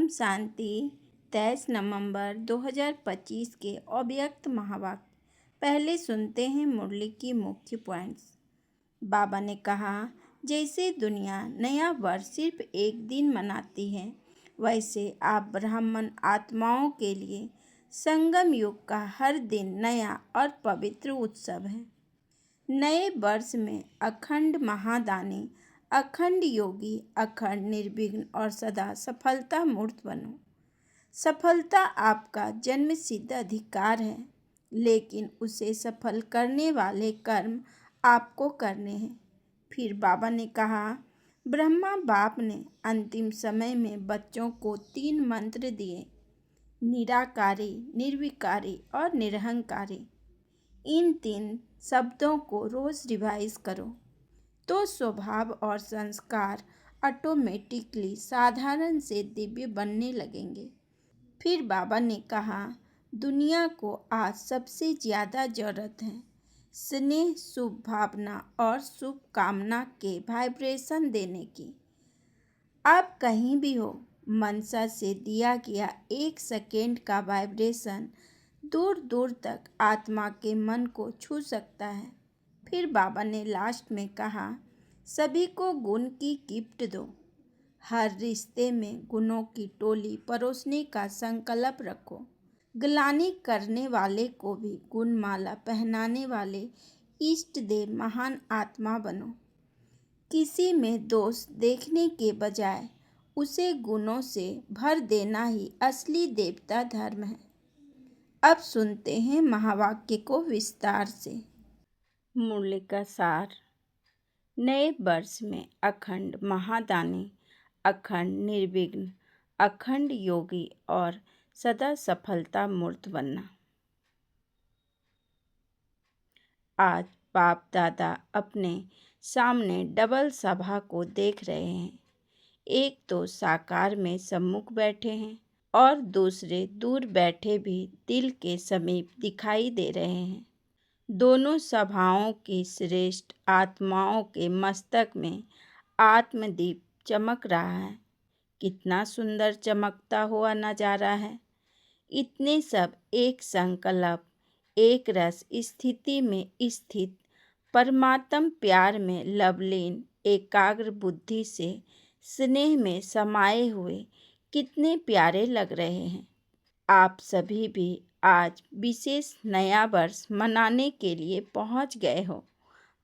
ओम शांति। 23 नवंबर 2025 के अव्यक्त महावाक्य। पहले सुनते हैं मुरली की मुख्य पॉइंट्स। बाबा ने कहा, जैसे दुनिया नया वर्ष सिर्फ एक दिन मनाती है, वैसे आप ब्राह्मण आत्माओं के लिए संगम युग का हर दिन नया और पवित्र उत्सव है। नए वर्ष में अखंड महादानी, अखंड योगी, अखंड निर्विघ्न और सदा सफलता मूर्त बनो। सफलता आपका जन्म सिद्ध अधिकार है, लेकिन उसे सफल करने वाले कर्म आपको करने हैं। फिर बाबा ने कहा, ब्रह्मा बाप ने अंतिम समय में बच्चों को 3 मंत्र दिए, निराकारी, निर्विकारी और निरहंकारी। इन 3 शब्दों को रोज रिवाइज करो तो स्वभाव और संस्कार ऑटोमेटिकली साधारण से दिव्य बनने लगेंगे। फिर बाबा ने कहा, दुनिया को आज सबसे ज़्यादा ज़रूरत है स्नेह, शुभ भावना और शुभ कामना के वाइब्रेशन देने की। आप कहीं भी हो, मनसा से दिया गया 1 सेकेंड का वाइब्रेशन दूर दूर तक आत्मा के मन को छू सकता है। फिर बाबा ने लास्ट में कहा, सभी को गुण की गिफ्ट दो। हर रिश्ते में गुणों की टोली परोसने का संकल्प रखो। ग्लानि करने वाले को भी गुणमाला पहनाने वाले इष्ट देव महान आत्मा बनो। किसी में दोष देखने के बजाय उसे गुणों से भर देना ही असली देवता धर्म है। अब सुनते हैं महावाक्य को विस्तार से। मुरली का सार। नए वर्ष में अखंड महादानी, अखंड निर्विघ्न, अखंड योगी और सदा सफलता मूर्त बनना। आज बाप दादा अपने सामने डबल सभा को देख रहे हैं। एक तो साकार में सम्मुख बैठे हैं और दूसरे दूर बैठे भी दिल के समीप दिखाई दे रहे हैं। दोनों सभाओं की श्रेष्ठ आत्माओं के मस्तक में आत्मदीप चमक रहा है। कितना सुंदर चमकता हुआ नजारा है। इतने सब एक संकल्प, एक रस स्थिति में स्थित परमात्म प्यार में लवलीन एकाग्र बुद्धि से स्नेह में समाये हुए कितने प्यारे लग रहे हैं। आप सभी भी आज विशेष नया वर्ष मनाने के लिए पहुंच गए हो।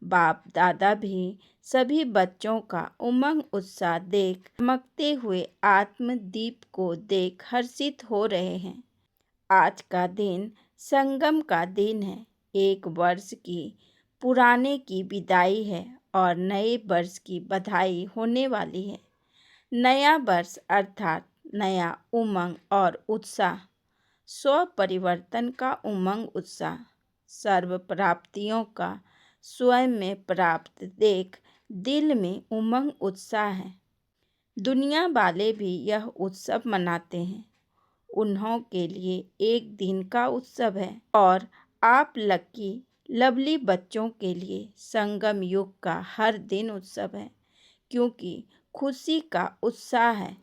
बाप दादा भी सभी बच्चों का उमंग उत्साह देख चमकते हुए आत्मदीप को देख हर्षित हो रहे हैं। आज का दिन संगम का दिन है। एक वर्ष की पुराने की विदाई है और नए वर्ष की बधाई होने वाली है। नया वर्ष अर्थात नया उमंग और उत्साह, स्व परिवर्तन का उमंग उत्साह, सर्व प्राप्तियों का स्वयं में प्राप्त देख दिल में उमंग उत्साह है। दुनिया वाले भी यह उत्सव मनाते हैं। उन्हों के लिए एक दिन का उत्सव है और आप लकी लवली बच्चों के लिए संगम युग का हर दिन उत्सव है, क्योंकि खुशी का उत्साह है।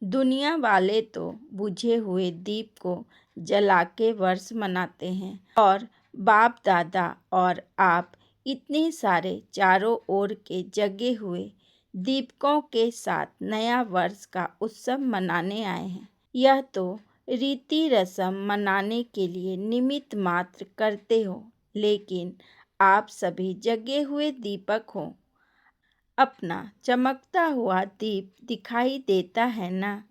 दुनिया वाले तो बुझे हुए दीप को जला के वर्ष मनाते हैं और बाप दादा और आप इतने सारे चारों ओर के जगे हुए दीपकों के साथ नया वर्ष का उत्सव मनाने आए हैं। यह तो रीति रस्म मनाने के लिए निमित्त मात्र करते हो, लेकिन आप सभी जगे हुए दीपक हो। अपना चमकता हुआ दीप दिखाई देता है ना,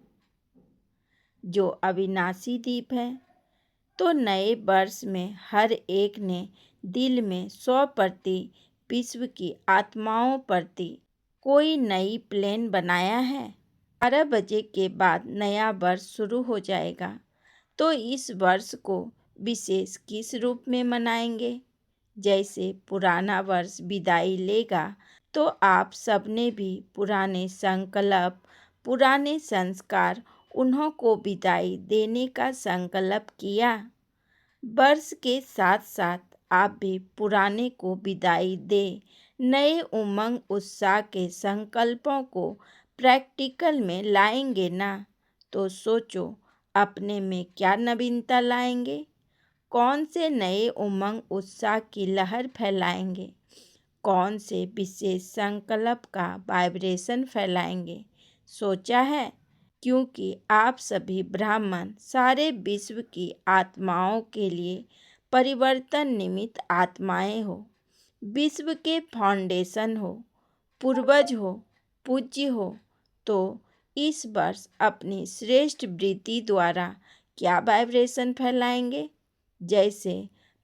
जो अविनाशी दीप है। तो नए वर्ष में हर एक ने दिल में 100% विश्व की आत्माओं प्रति कोई नई प्लान बनाया है। 12 बजे के बाद नया वर्ष शुरू हो जाएगा, तो इस वर्ष को विशेष किस रूप में मनाएंगे? जैसे पुराना वर्ष विदाई लेगा, तो आप सबने भी पुराने संकल्प, पुराने संस्कार उन्हों को विदाई देने का संकल्प किया। वर्ष के साथ साथ आप भी पुराने को विदाई दे नए उमंग उत्साह के संकल्पों को प्रैक्टिकल में लाएंगे ना, तो सोचो अपने में क्या नवीनता लाएंगे, कौन से नए उमंग उत्साह की लहर फैलाएंगे, कौन से विशेष संकल्प का वाइब्रेशन फैलाएंगे। सोचा है? क्योंकि आप सभी ब्राह्मण सारे विश्व की आत्माओं के लिए परिवर्तन निमित्त आत्माएं हो, विश्व के फाउंडेशन हो, पूर्वज हो, पूज्य हो। तो इस वर्ष अपनी श्रेष्ठ वृत्ति द्वारा क्या वाइब्रेशन फैलाएंगे? जैसे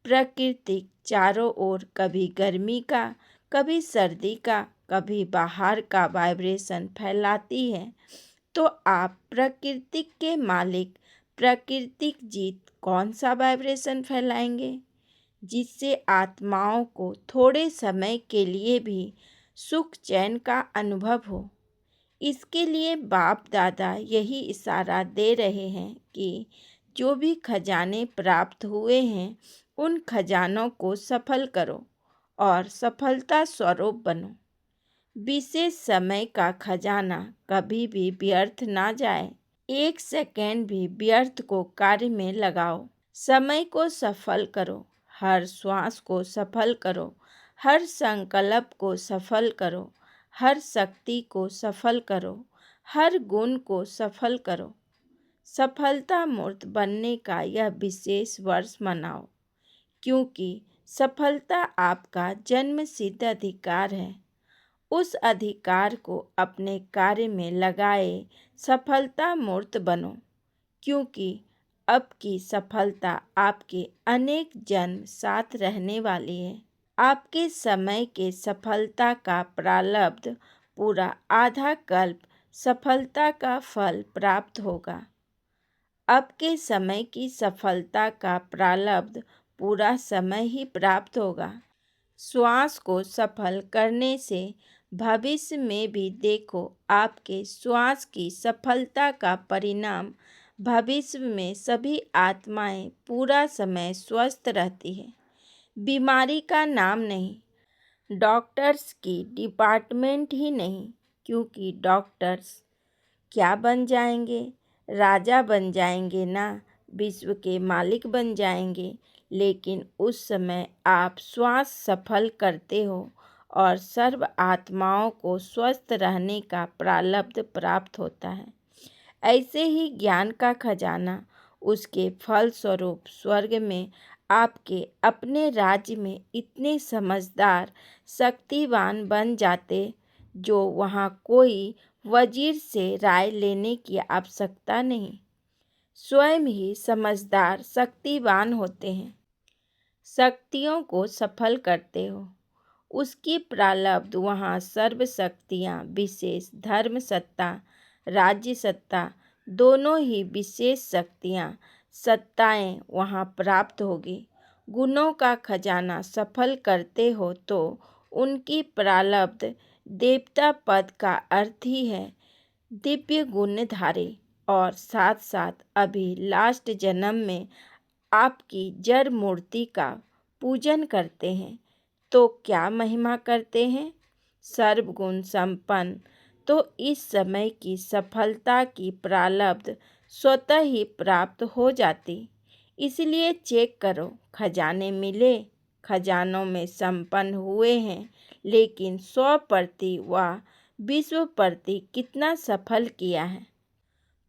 प्रकृति चारों ओर कभी गर्मी का, कभी सर्दी का, कभी बाहर का वाइब्रेशन फैलाती है, तो आप प्रकृति के मालिक प्राकृतिक जीत कौन सा वाइब्रेशन फैलाएंगे, जिससे आत्माओं को थोड़े समय के लिए भी सुख चैन का अनुभव हो। इसके लिए बाप दादा यही इशारा दे रहे हैं कि जो भी खजाने प्राप्त हुए हैं उन खजानों को सफल करो और सफलता स्वरूप बनो। विशेष समय का खजाना कभी भी व्यर्थ ना जाए। एक सेकेंड भी व्यर्थ को कार्य में लगाओ। समय को सफल करो, हर श्वास को सफल करो, हर संकल्प को सफल करो, हर शक्ति को सफल करो, हर गुण को सफल करो। सफलता मूर्त बनने का यह विशेष वर्ष मनाओ, क्योंकि सफलता आपका जन्मसिद्ध अधिकार है। उस अधिकार को अपने कार्य में लगाए सफलता मूर्त बनो, क्योंकि अब की सफलता आपके अनेक जन्म साथ रहने वाली है। आपके समय के सफलता का प्रारब्ध पूरा आधा कल्प सफलता का फल प्राप्त होगा। आपके समय की सफलता का प्रारब्ध पूरा समय ही प्राप्त होगा। श्वास को सफल करने से भविष्य में भी देखो आपके श्वास की सफलता का परिणाम भविष्य में सभी आत्माएं पूरा समय स्वस्थ रहती है। बीमारी का नाम नहीं, डॉक्टर्स की डिपार्टमेंट ही नहीं, क्योंकि डॉक्टर्स क्या बन जाएंगे? राजा बन जाएंगे ना, विश्व के मालिक बन जाएंगे। लेकिन उस समय आप श्वास सफल करते हो और सर्व आत्माओं को स्वस्थ रहने का प्रारब्ध प्राप्त होता है। ऐसे ही ज्ञान का खजाना उसके फलस्वरूप स्वर्ग में आपके अपने राज्य में इतने समझदार शक्तिवान बन जाते, जो वहाँ कोई वजीर से राय लेने की आवश्यकता नहीं, स्वयं ही समझदार शक्तिवान होते हैं। शक्तियों को सफल करते हो, उसकी प्रारब्ध वहाँ सर्व शक्तियाँ, विशेष धर्म सत्ता, राज्य सत्ता, दोनों ही विशेष शक्तियाँ, सत्ताएं वहाँ प्राप्त होगी। गुणों का खजाना सफल करते हो तो उनकी प्रारब्ध देवता पद का अर्थ ही है दिव्य गुणधारी, और साथ साथ अभी लास्ट जन्म में आपकी जड़ मूर्ति का पूजन करते हैं। तो क्या महिमा करते हैं? सर्वगुण संपन्न। तो इस समय की सफलता की प्रारब्ध स्वतः ही प्राप्त हो जाती। इसलिए चेक करो, खजाने मिले, खजानों में संपन्न हुए हैं, लेकिन 100% व विश्व प्रति कितना सफल किया है।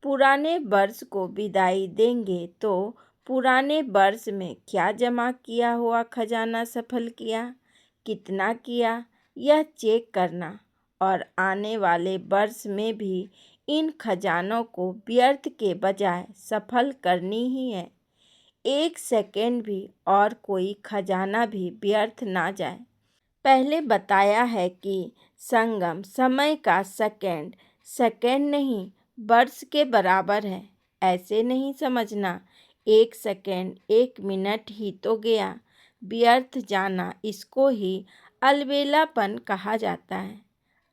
पुराने वर्ष को विदाई देंगे तो पुराने वर्ष में क्या जमा किया हुआ खजाना सफल किया, कितना किया, यह चेक करना, और आने वाले वर्ष में भी इन खजानों को व्यर्थ के बजाय सफल करनी ही है। एक सेकेंड भी और कोई खजाना भी व्यर्थ ना जाए। पहले बताया है कि संगम समय का सेकेंड सेकेंड नहीं वर्ष के बराबर है। ऐसे नहीं समझना, एक सेकेंड एक मिनट ही तो गया, व्यर्थ जाना, इसको ही अलबेलापन कहा जाता है।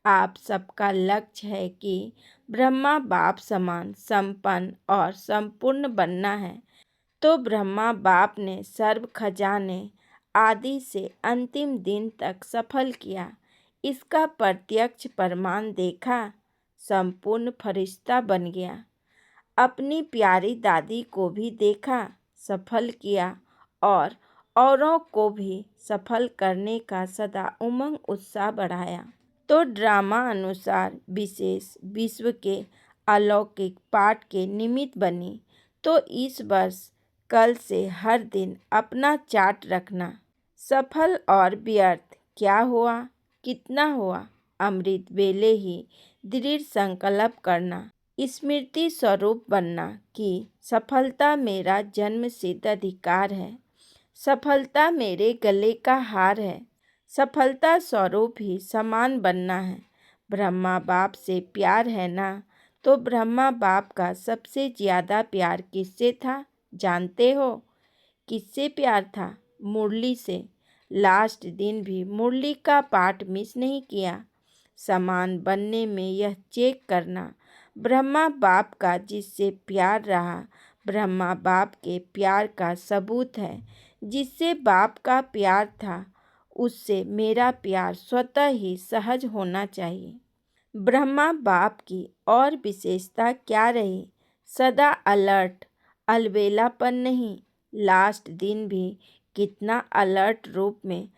आप सबका लक्ष्य है कि ब्रह्मा बाप समान संपन्न और संपूर्ण बनना है। तो ब्रह्मा बाप ने सर्व खजाने आदि से अंतिम दिन तक सफल किया। इसका प्रत्यक्ष प्रमाण देखा, संपूर्ण फरिश्ता बन गया। अपनी प्यारी दादी को भी देखा, सफल किया और औरों को भी सफल करने का सदा उमंग उत्साह बढ़ाया। तो ड्रामा अनुसार विशेष विश्व के अलौकिक पाठ के निमित्त बनी। तो इस वर्ष कल से हर दिन अपना चार्ट रखना। सफल और व्यर्थ क्या हुआ, कितना हुआ, अमृत वेले ही दृढ़ संकल्प करना, स्मृति स्वरूप बनना कि सफलता मेरा जन्मसिद्ध अधिकार है, सफलता मेरे गले का हार है, सफलता स्वरूप ही समान बनना है। ब्रह्मा बाप से प्यार है ना, तो ब्रह्मा बाप का सबसे ज़्यादा प्यार किससे था जानते हो? किससे प्यार था? मुरली से। लास्ट दिन भी मुरली का पाठ मिस नहीं किया। समान बनने में यह चेक करना, ब्रह्मा बाप का जिससे प्यार रहा ब्रह्मा बाप के प्यार का सबूत है। जिससे बाप का प्यार था उससे मेरा प्यार स्वतः ही सहज होना चाहिए। ब्रह्मा बाप की और विशेषता क्या रही? सदा अलर्ट, अलबेलापन नहीं। लास्ट दिन भी कितना अलर्ट रूप में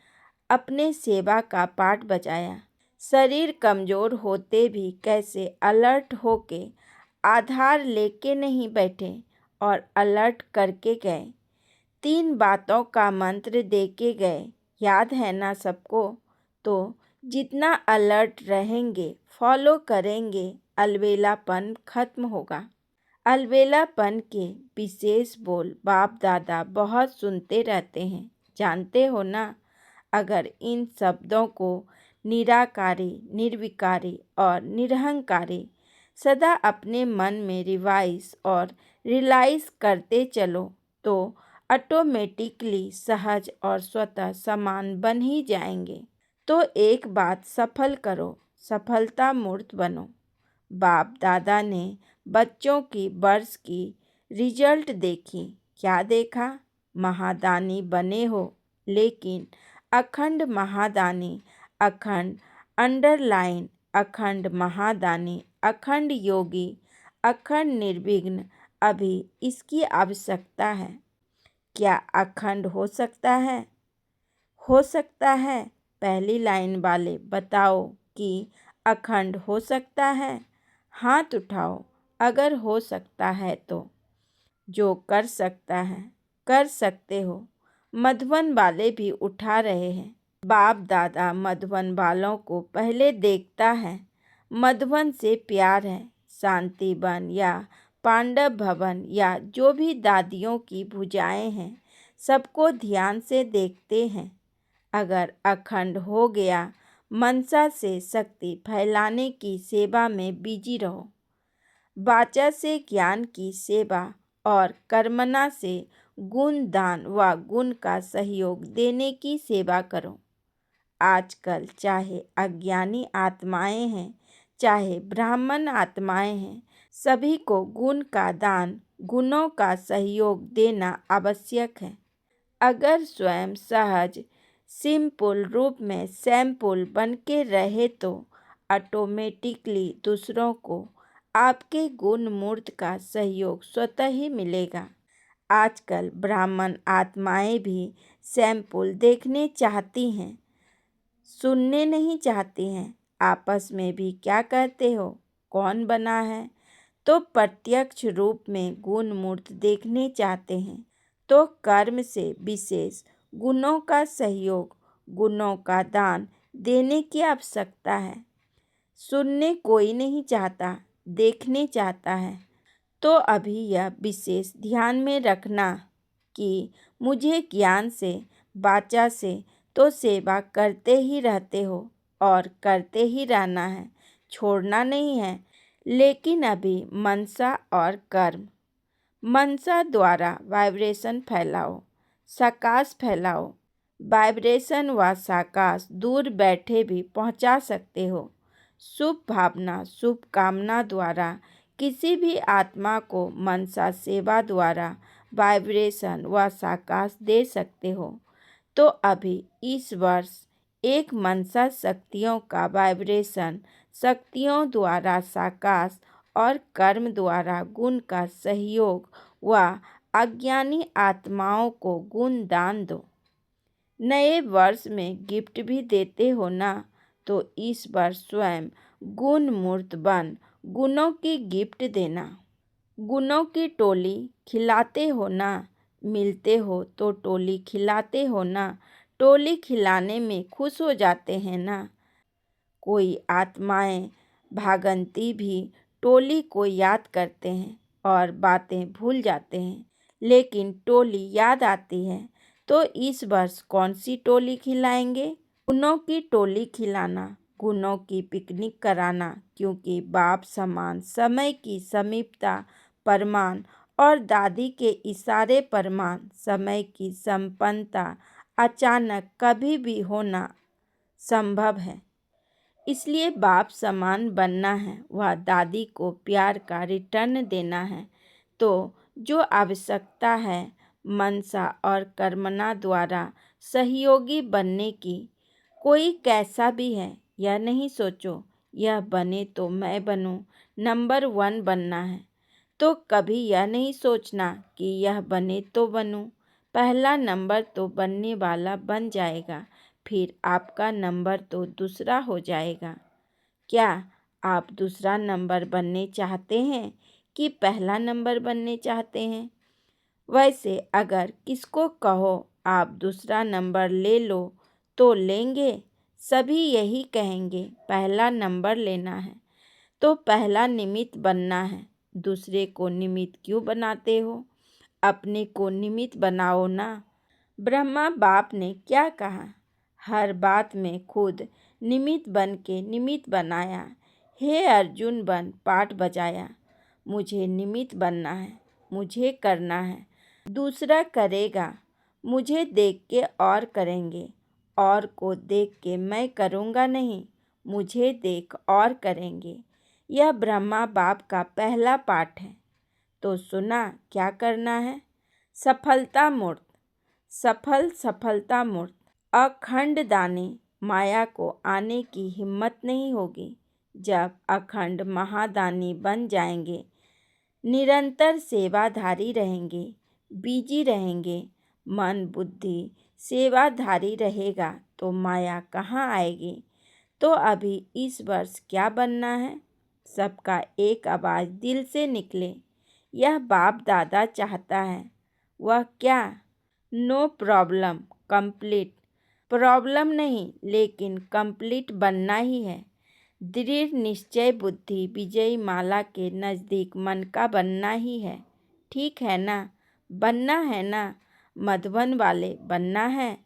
अपने सेवा का पाठ बजाया। शरीर कमज़ोर होते भी कैसे अलर्ट होके आधार लेके नहीं बैठे और अलर्ट करके गए। 3 बातों का मंत्र देके गए, याद है ना सबको? तो जितना अलर्ट रहेंगे, फॉलो करेंगे, अलबेलापन खत्म होगा। अलबेलापन के विशेष बोल बाप दादा बहुत सुनते रहते हैं, जानते हो ना? अगर इन शब्दों को निराकारी, निर्विकारी और निरहंकारी सदा अपने मन में रिवाइज और रियलाइज करते चलो तो ऑटोमेटिकली सहज और स्वतः समान बन ही जाएंगे। तो एक बात सफल करो, सफलता मूर्त बनो। बाप दादा ने बच्चों की वर्ष की रिजल्ट देखी। क्या देखा? महादानी बने हो, लेकिन अखंड महादानी, अखंड अंडरलाइन, अखंड महादानी, अखंड योगी, अखंड निर्विघ्न। अभी इसकी आवश्यकता है। क्या अखंड हो सकता है? हो सकता है। पहली लाइन वाले बताओ कि अखंड हो सकता है। हाथ उठाओ अगर हो सकता है तो। जो कर सकता है, कर सकते हो। मधुबन वाले भी उठा रहे हैं। बाप दादा मधुबन वालों को पहले देखता है। मधुबन से प्यार है। शांति वन या पांडव भवन या जो भी दादियों की भुजाएं हैं, सबको ध्यान से देखते हैं। अगर अखंड हो गया, मनसा से शक्ति फैलाने की सेवा में बिजी रहो। वाचा से ज्ञान की सेवा और कर्मणा से गुण दान व गुण का सहयोग देने की सेवा करो। आजकल चाहे अज्ञानी आत्माएं हैं, चाहे ब्राह्मण आत्माएं हैं, सभी को गुण का दान, गुणों का सहयोग देना आवश्यक है। अगर स्वयं सहज सिंपल रूप में सैंपल बन के रहे तो ऑटोमेटिकली दूसरों को आपके गुण मूर्त का सहयोग स्वतः ही मिलेगा। आजकल ब्राह्मण आत्माएं भी सैंपल देखने चाहती हैं, सुनने नहीं चाहती हैं। आपस में भी क्या कहते हो, कौन बना है? तो प्रत्यक्ष रूप में गुण मूर्त देखने चाहते हैं। तो कर्म से विशेष गुणों का सहयोग, गुणों का दान देने की आवश्यकता है। सुनने कोई नहीं चाहता, देखने चाहता है। तो अभी यह विशेष ध्यान में रखना कि मुझे ज्ञान से, वाचा से तो सेवा करते ही रहते हो और करते ही रहना है, छोड़ना नहीं है। लेकिन अभी मनसा और कर्म, मनसा द्वारा वाइब्रेशन फैलाओ, साकाश फैलाओ। वाइब्रेशन व साकाश दूर बैठे भी पहुंचा सकते हो। शुभ भावना, शुभ कामना द्वारा किसी भी आत्मा को मनसा सेवा द्वारा वाइब्रेशन व साकाश दे सकते हो। तो अभी इस वर्ष एक मनसा शक्तियों का वाइब्रेशन शक्तियों द्वारा साकाश और कर्म द्वारा गुण का सहयोग व अज्ञानी आत्माओं को गुण दान दो। नए वर्ष में गिफ्ट भी देते हो ना, तो इस बार स्वयं गुण मूर्त बन गुणों की गिफ्ट देना। गुणों की टोली खिलाते हो ना, मिलते हो तो टोली खिलाते हो ना, टोली खिलाने में खुश हो जाते हैं ना। कोई आत्माएं भागंती भी टोली को याद करते हैं और बातें भूल जाते हैं, लेकिन टोली याद आती है। तो इस वर्ष कौन सी टोली खिलाएंगे? गुणों की टोली खिलाना, गुणों की पिकनिक कराना, क्योंकि बाप समान समय की समीपता प्रमाण और दादी के इशारे प्रमाण समय की संपन्नता अचानक कभी भी होना संभव है। इसलिए बाप समान बनना है, वह दादी को प्यार का रिटर्न देना है। तो जो आवश्यकता है मनसा और कर्मना द्वारा सहयोगी बनने की, कोई कैसा भी है यह नहीं सोचो यह बने तो मैं बनूं, नंबर 1 बनना है। तो कभी यह नहीं सोचना कि यह बने तो बनूं, पहला नंबर तो बनने वाला बन जाएगा, फिर आपका नंबर तो दूसरा हो जाएगा। क्या आप दूसरा नंबर बनने चाहते हैं कि पहला नंबर बनने चाहते हैं? वैसे अगर किसको कहो आप दूसरा नंबर ले लो तो लेंगे? सभी यही कहेंगे पहला नंबर लेना है। तो पहला निमित्त बनना है। दूसरे को निमित्त क्यों बनाते हो? अपने को निमित्त बनाओ ना। ब्रह्मा बाप ने क्या कहा? हर बात में खुद निमित्त बन के निमित्त बनाया। हे अर्जुन बन पाठ बजाया। मुझे निमित्त बनना है, मुझे करना है, दूसरा करेगा। मुझे देख के और करेंगे, और को देख के मैं करूँगा नहीं, मुझे देख और करेंगे। यह ब्रह्मा बाप का पहला पाठ है। तो सुना क्या करना है? सफलता मूर्त, सफलता मूर्त, अखंड दानी माया को आने की हिम्मत नहीं होगी। जब अखंड महादानी बन जाएंगे, निरंतर सेवाधारी रहेंगे, बिजी रहेंगे, मन बुद्धि सेवाधारी रहेगा तो माया कहाँ आएगी? तो अभी इस वर्ष क्या बनना है? सबका एक आवाज़ दिल से निकले। यह बाप दादा चाहता है। वह क्या? No problem complete. प्रॉब्लम नहीं, लेकिन कंप्लीट बनना ही है। दृढ़ निश्चय बुद्धि विजयी माला के नज़दीक मन का बनना ही है। ठीक है ना? बनना है ना? मधुबन वाले बनना है।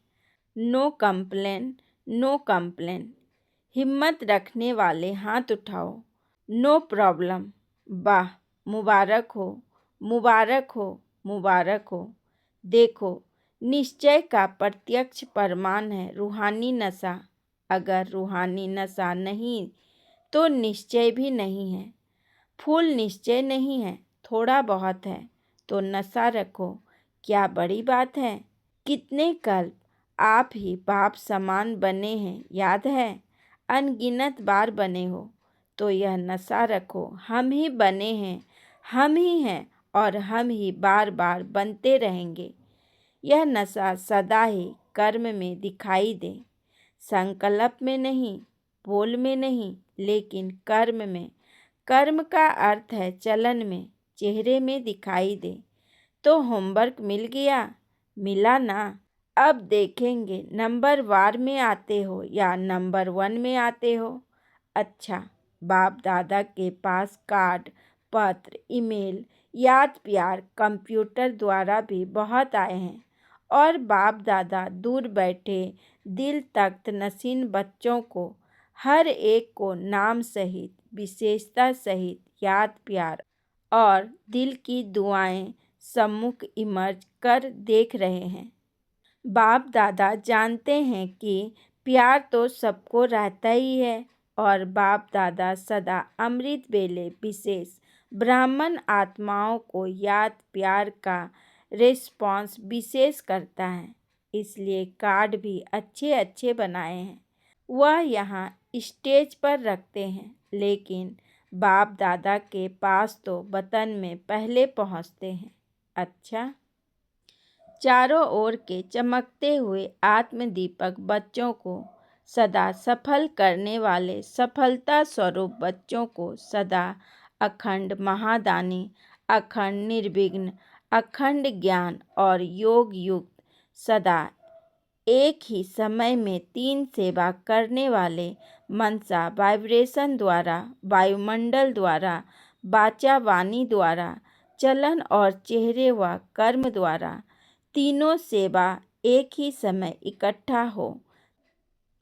No complain, no complain. हिम्मत रखने वाले हाथ उठाओ। No problem. वाह, मुबारक हो, मुबारक हो, मुबारक हो। देखो, निश्चय का प्रत्यक्ष प्रमाण है रूहानी नशा। अगर रूहानी नशा नहीं तो निश्चय भी नहीं है। फूल निश्चय नहीं है, थोड़ा बहुत है तो नशा रखो, क्या बड़ी बात है? कितने कल्प आप ही बाप समान बने हैं, याद है? अनगिनत बार बने हो। तो यह नशा रखो, हम ही बने हैं, हम ही हैं और हम ही बार बार बनते रहेंगे। यह नशा सदा ही कर्म में दिखाई दे, संकल्प में नहीं, बोल में नहीं, लेकिन कर्म में। कर्म का अर्थ है चलन में, चेहरे में दिखाई दे। तो होमवर्क मिल गया? मिला ना? अब देखेंगे नंबर वार में आते हो या नंबर 1 में आते हो। अच्छा, बाप दादा के पास कार्ड, पत्र, ईमेल, याद प्यार कंप्यूटर द्वारा भी बहुत आए हैं, और बाप दादा दूर बैठे दिल तख्त नशीन बच्चों को हर एक को नाम सहित विशेषता सहित याद प्यार और दिल की दुआएं सम्मुख इमर्ज कर देख रहे हैं। बाप दादा जानते हैं कि प्यार तो सबको रहता ही है, और बाप दादा सदा अमृत बेले विशेष ब्राह्मण आत्माओं को याद प्यार का रिस्पॉन्स विशेष करता है। इसलिए कार्ड भी अच्छे अच्छे बनाए हैं। वह यहाँ स्टेज पर रखते हैं, लेकिन बाप दादा के पास तो वतन में पहले पहुंचते हैं। अच्छा। चारों ओर के चमकते हुए आत्मदीपक बच्चों को सदा सफल करने वाले सफलता स्वरूप बच्चों को सदा अखंड महादानी, अखंड निर्विघ्न, अखंड ज्ञान और योग युक्त, सदा एक ही समय में 3 सेवा करने वाले मनसा वाइब्रेशन द्वारा, वायुमंडल द्वारा, वाचा वाणी द्वारा, चलन और चेहरे व कर्म द्वारा तीनों सेवा एक ही समय इकट्ठा हो,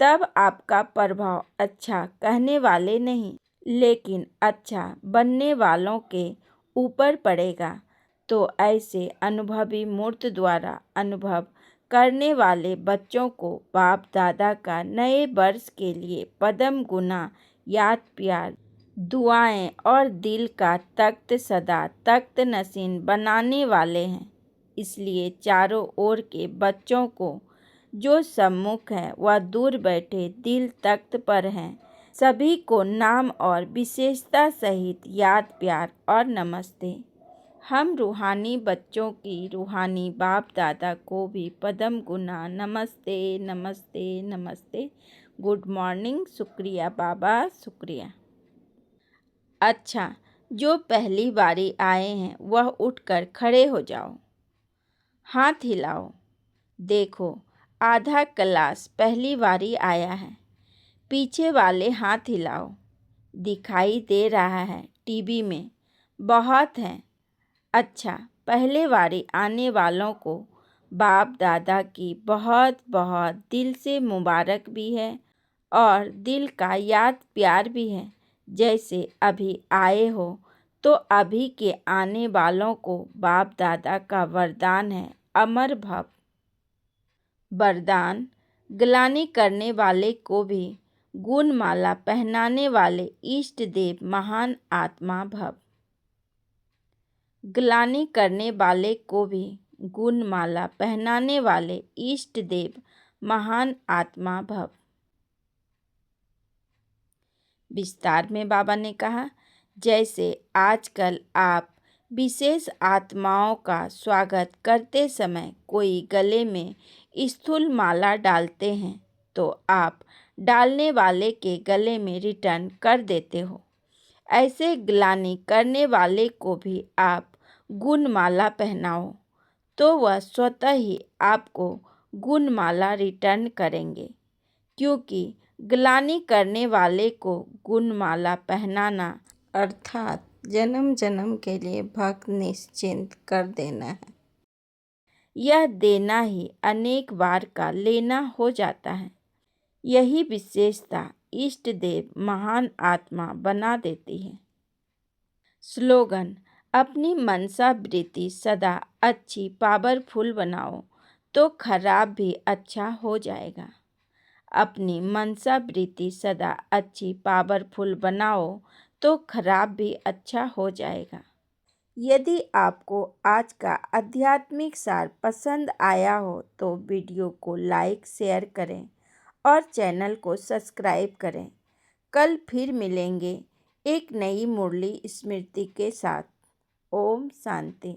तब आपका प्रभाव अच्छा कहने वाले नहीं लेकिन अच्छा बनने वालों के ऊपर पड़ेगा। तो ऐसे अनुभवी मूर्त द्वारा अनुभव करने वाले बच्चों को बाप दादा का नए वर्ष के लिए पदम गुना याद प्यार, दुआएं और दिल का तख्त सदा तख्त नशीन बनाने वाले हैं। इसलिए चारों ओर के बच्चों को जो सम्मुख है वह दूर बैठे दिल तख्त पर हैं, सभी को नाम और विशेषता सहित याद प्यार और नमस्ते। हम रूहानी बच्चों की रूहानी बाप दादा को भी पदम गुना नमस्ते नमस्ते नमस्ते। Good morning. शुक्रिया बाबा, शुक्रिया। अच्छा, जो पहली बारी आए हैं वह उठकर खड़े हो जाओ, हाथ हिलाओ। देखो, आधा क्लास पहली बारी आया है। पीछे वाले हाथ हिलाओ। दिखाई दे रहा है टीवी में, बहुत हैं। अच्छा, पहले बारी आने वालों को बाप दादा की बहुत बहुत दिल से मुबारक भी है और दिल का याद प्यार भी है। जैसे अभी आए हो तो अभी के आने वालों को बाप दादा का वरदान है, अमर भव। वरदान, ग्लानि करने वाले को भी गुण माला पहनाने वाले इष्ट देव महान आत्मा भव। ग्लानि करने वाले को भी गुण माला पहनाने वाले इष्ट देव महान आत्मा भव। विस्तार में बाबा ने कहा, जैसे आजकल आप विशेष आत्माओं का स्वागत करते समय कोई गले में स्थूल माला डालते हैं तो आप डालने वाले के गले में रिटर्न कर देते हो। ऐसे ग्लानि करने वाले को भी आप गुण माला पहनाओ तो वह स्वतः ही आपको गुण माला रिटर्न करेंगे, क्योंकि ग्लानि करने वाले को गुण माला पहनाना अर्थात जन्म जन्म के लिए भक्त निश्चिंत कर देना है। यह देना ही अनेक बार का लेना हो जाता है। यही विशेषता इष्ट देव महान आत्मा बना देती है। स्लोगन, अपनी मनसा वृत्ति सदा अच्छी पावरफुल बनाओ तो खराब भी अच्छा हो जाएगा। अपनी मनसा वृत्ति सदा अच्छी पावरफुल बनाओ तो खराब भी अच्छा हो जाएगा। यदि आपको आज का आध्यात्मिक सार पसंद आया हो तो वीडियो को लाइक शेयर करें और चैनल को सब्सक्राइब करें। कल फिर मिलेंगे एक नई मुरली स्मृति के साथ। ओम शांति।